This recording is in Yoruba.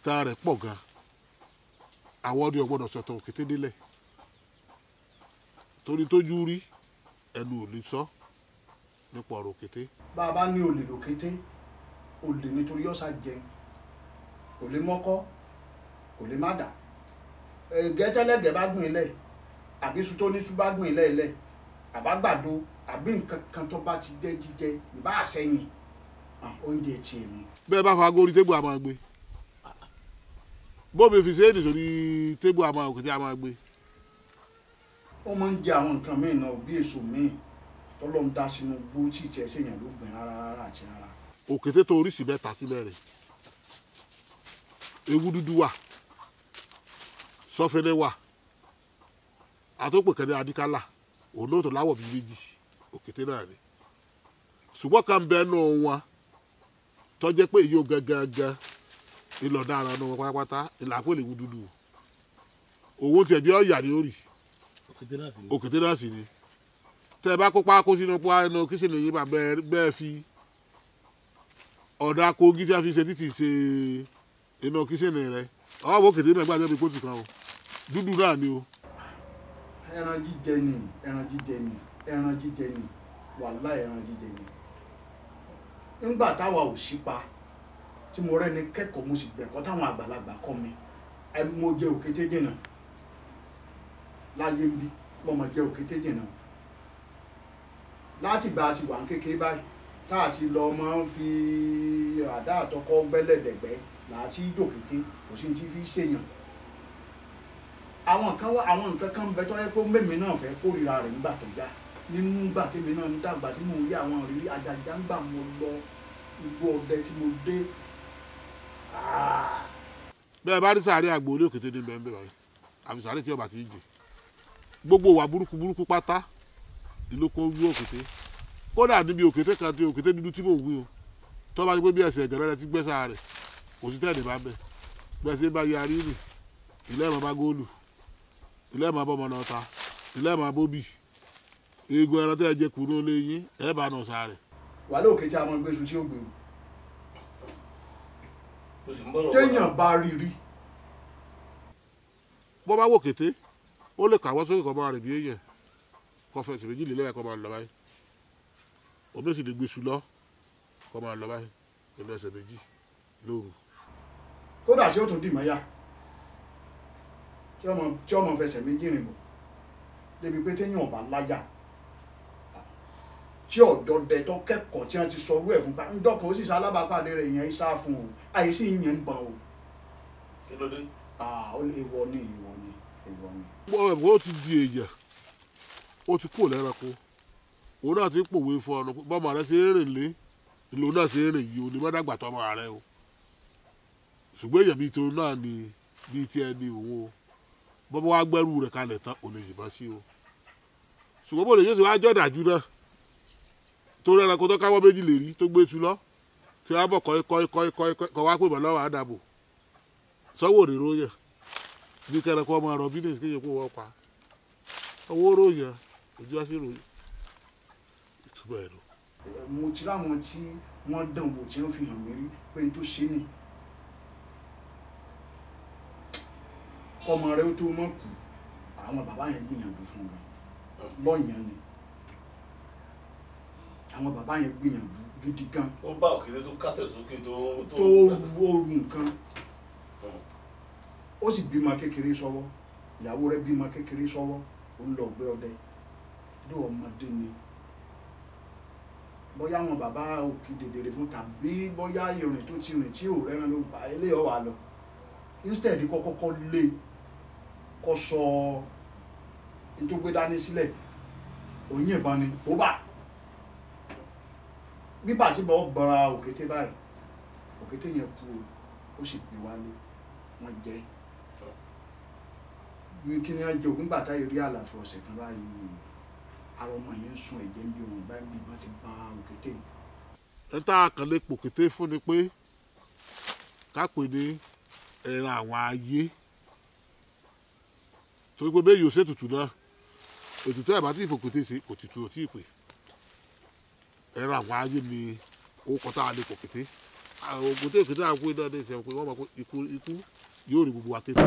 ìtàn rẹ̀ pọ̀ gan àwọn ọdẹ ò gbọ́dọ̀ sọ̀tàn òkété délẹ̀ torí tójú rí ẹnu ò lè sọ nípa ọ̀rọ̀ òkété. bá a bá ní olè lòkété olè nítorí ọ̀sà jẹun kò lè mọ́kọ́ kò lè má dà gẹ́tẹ́lẹ́gẹ́ bá gbìn ilẹ̀ àbí iṣu tó ní iṣu bá gbìn ilẹ̀ ilẹ̀ àbágbàdo àbí nǹkan kan tó bá ti jẹ́ jíjẹ ìbá àsẹ́yìn oúnjẹ tiẹ̀ mu. bẹ́ẹ̀ bá fa gorí tébù àmọ́ gbé bóbi fi ṣéèdì sórí tébù àmọ́ òkété àmọ́ gbé. ó máa ń jẹ àwọn nǹkan míì náà bí èso míì tọ́lọ́ ń dá sínú gbó tí ìtì ẹsẹ̀ yẹn ló gbìn rárá àti rárá. òkété tó oríṣi mẹ́ta sílẹ̀ rẹ̀ ewu dúdú wà sọfẹ́lẹ́ wà àtòpèkẹ́ni adíkálà òun náà tó láwọ̀ bíi méjì òkété náà ni ṣùgbọ́n kan bẹ́ẹ̀ nù wọn tó jẹ́ pé èyí ò gẹ́gẹ́gẹ́ ìlọ̀dá ara nù wọn pátápátá ìlàpọ̀ lè wú dúdú owó tiẹ̀ bí ọ̀yà ni ó rì òkété náà sì ni tẹ́ ẹ bá kópa kó sínú pa ẹnu kí sì lè yí bá bẹ́ẹ̀ fi ọ̀dà kogi tí a fi ṣe títì ṣe inú kíṣìnì rẹ ọwọ́ bó kété náà gbàgbé bí kóòtù kan o dúdú náà ni o. ẹran jíjẹ ni ẹran jíjẹ ni ẹran jíjẹ ni wàhálà ẹran jíjẹ ni nígbà táwa ò sípa tí mo rẹ́ni kẹ́kọ̀ọ́ mo sì gbẹ̀kọ́ táwọn àgbàlagbà kọ́ mi mo jẹ òkété jìnnà láyé ń bí mo jẹ òkété jìnnà láti gba àti wà ń kékeré báyìí tá àti lọ máa ń fi àdá àtọkọ gbẹ́lẹ̀dẹ̀gbẹ́ láti dòkété kò sí ti fi ṣèyàn àwọn nǹkan kan bẹ tó yẹ pé mẹ́mi náà fẹ́ kórìíra rẹ̀ nígbà tó yá nínú gbà tèmi náà ń dàgbà tí mò ń rí àwọn ìrírí àjàjà ń gbà mo lọ igbó ọdẹ tí mo dé. bẹ́ẹ̀ bá rí sàárẹ̀ àgbò orí òkété ní bẹ́ẹ̀ báyìí àfi sàárẹ̀ tí ọba ti jẹ gbogbo wà burúkú pátá ìlú kó wú òkété kódà níbi òkété kan tí òkété dúdú tí mò ń wí o tó bá ti pé bí ẹsẹ̀ ẹ̀gẹ̀rẹ́ rẹ ti gbẹ́sà rẹ̀ kò sí tẹ́ẹ̀dẹ̀ bá bẹ̀ gbẹ́sẹ̀ bá yarí nì ilé ẹ̀mọ́ bá góòlù ilé ẹ̀mọ́ bọ́mọ náà ta ilé ẹ̀mọ́ bóbì eegun ẹran tẹ́ ẹ jẹ kùnú lé yín ẹ̀ bá nà sá rẹ̀. wà lóò kété àwọn gbèsù tí ó gbèrú téèyàn bá rí rí. bó bá wò kété ó lè kàwọ́ sókè kọ́ máa rìn bí èèyàn kọ́ fẹsẹ̀ méjì lélẹ́yà kọ́ máa lọ báyìí omi sì lè gbèsù lọ kọ́ máa lọ báyìí pẹ̀lú ẹsẹ̀ méjì lóru. kódà tí ó tún dì mọ́ yá tí ọmọ fẹsẹ̀ méjì rìn bọ̀ débi pé téèyàn ọba láyà tí ọ̀dọ́dẹ tó kẹ́kọ̀ọ́ tí wọ́n ti sọ orú ẹ̀ fún pa ń dọ́kan ó sì sálábàápàdé rẹ̀ ìyẹn sá fún o àyè sì ń yẹn ń gbọ̀n o. kí ló dé. ìwọ ni. ó ti di èèyàn ó ti kúrò lẹ́ranko òun náà ti ń pòwe fún ọ̀nà bọ́mọ rẹ ṣe ń rìn lé ìlú náà ṣe ń rìn yìí onímọ̀dàgbà tọmọ rẹ o ṣùgbọ́n èèyàn bíi tòun náà ni bíi tiẹ̀ ni òun o bọ́mọ wa gbẹ́rù rẹ̀ kalẹ̀ tán ò lè yìnbọn sí o ṣùgbọ́n bó lè yóò ṣe wá jọ́ ìdájú náà torí ẹranko tó káwọ́ méjì lè rí tó gbé tu lọ tí wọ́n bọ̀ kọ́ wá pè mọ́ lọ́wọ́ àdàbò sanwó òrèrò yẹn bí kẹrẹkọ ọmọ ọ̀rọ̀ bínísì kéye kó wọ́n pa owó ròyìn ojú wá sí ròyìn ìtumọ̀ ẹ̀rọ. mo ti ráwọn tí wọ́n dán wò tí wọ́n fi hàn mí rí pé n tó ṣe ni kọ́mọ rẹ ó tó mọ̀ kù àwọn bàbá yẹn gbìyànjú fún wọn lọ́yàn ni àwọn bàbá yẹn gbìyànjú gidi gan. ó bá òkété tó kásẹ̀ sókè tó oru nǹkan ó sì bímọ kékeré sọ́wọ́ ìyàwó rẹ̀ bímọ kékeré sọ́wọ́ ó ń lọ gbé ọdẹ dó ọmọdé ni bóyá àwọn bàbá òkè dèdèrè fún tàbí bóyá ìrìn tó ti rìn tí ò rẹ́ràn ló bá ilé ọ̀wà lọ instead kọ́kọ́ lé kọ́ sọ ní tó gbé dání sílẹ̀ òyìn ìbọn ni ó bà bíbà tí bọ́ bọ́ra òkété báyìí òkété yẹn kú ó sì gbé wálé wọ́n jẹ́ ní kí ni wọ́n jẹ́ ògùn gbàtà ìrí àlàfo ọ̀sẹ̀ kan báyìí ara ọmọ yẹn ń sun ẹ̀jẹ̀ ń bí ohun báyìí bí wọ́n ti bá òkété. ẹ tá a kàn lè pòkété fún ni pé ká pè ní ẹran àwọn ayé torí pé bẹ́ẹ̀ yóò ṣètùtù náà ètùtù ẹ̀ bá tí ìfòkété ṣe kò tìtù ò tí ì pè ẹran àwọn ayé ni ó kọ́ tá a lè pòkété àwọn ogun tó èkìtì àwọn pé náà ní ìsẹ̀wọ̀n pé wọ́n mọ̀ pé ikú yóò rí gbogbo wa kété.